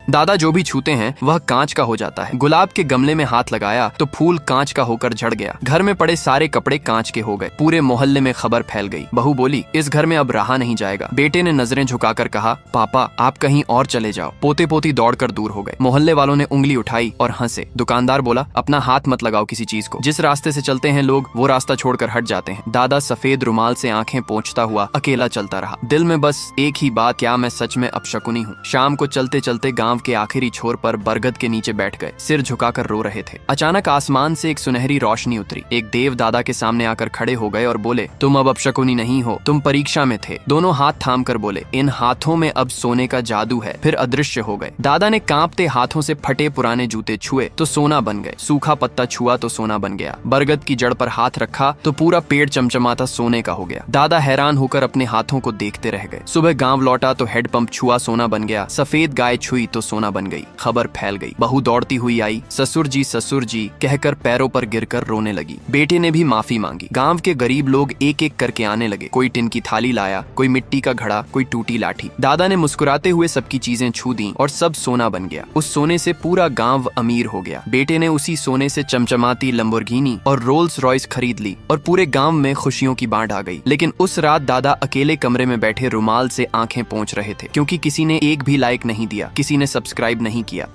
दादा जो भी छूते हैं वह कांच का हो जाता है। गुलाब के गमले में हाथ लगाया तो फूल कांच का होकर झड़ गया। घर में पड़े सारे कपड़े कांच के हो गए। पूरे मोहल्ले में खबर फैल गई। बहू बोली, इस घर में अब रहा नहीं जाएगा। बेटे ने नजरें झुकाकर कहा, पापा आप कहीं और चले जाओ। पोते पोती दौड़कर दूर हो गए। मोहल्ले वालों ने उंगली उठाई और हंसे। दुकानदार बोला, अपना हाथ मत लगाओ किसी चीज को। जिस रास्ते से चलते हैं लोग वो रास्ता छोड़कर हट जाते हैं। दादा सफेद रुमाल से आंखें पोंछता हुआ अकेला चलता रहा। दिल में बस एक ही बात, क्या मैं सच में अपशकुनी हूँ। शाम को चलते चलते गांव के आखिरी छोर पर बरगद के नीचे बैठ गए। सिर झुकाकर रो रहे थे। अचानक आसमान से एक सुनहरी रोशनी उतरी। एक देव दादा के सामने आकर खड़े हो गए और बोले, तुम अब अपशकुनी नहीं हो, तुम परीक्षा में थे। दोनों हाथ थाम कर बोले, इन हाथों में अब सोने का जादू है। फिर अदृश्य हो गए। दादा ने कांपते हाथों से फटे पुराने जूते छुए तो सोना बन गए। सूखा पत्ता छुआ तो सोना बन गया। बरगद की जड़ पर हाथ रखा तो पूरा पेड़ चमचमाता सोने का हो गया। दादा हैरान होकर अपने हाथों को देखते रह गए। सुबह गांव लौटा तो हेडपंप छुआ, सोना बन गया। सफेद गाय छुई तो सोना बन गई। खबर फैल गई। बहू दौड़ती हुई आई, ससुर जी कहकर पैरों पर गिरकर रोने लगी। बेटे ने भी माफी मांगी। गांव के गरीब लोग एक एक करके आने लगे। कोई टिन की थाली लाया, कोई मिट्टी का घड़ा, कोई टूटी लाठी। दादा ने मुस्कुराते हुए सबकी चीजें छू दी और सब सोना बन गया। उस सोने से पूरा गांव अमीर हो गया। बेटे ने उसी सोने से चमचमाती लंबोर्गिनी और रोल्स रॉयस खरीद ली और पूरे गांव में खुशियों की बाढ़ आ गई। लेकिन उस रात दादा अकेले कमरे में बैठे रुमाल से आंखें पोंछ रहे थे, क्योंकि किसी ने एक भी लाइक नहीं दिया, किसी ने सब्सक्राइब नहीं किया।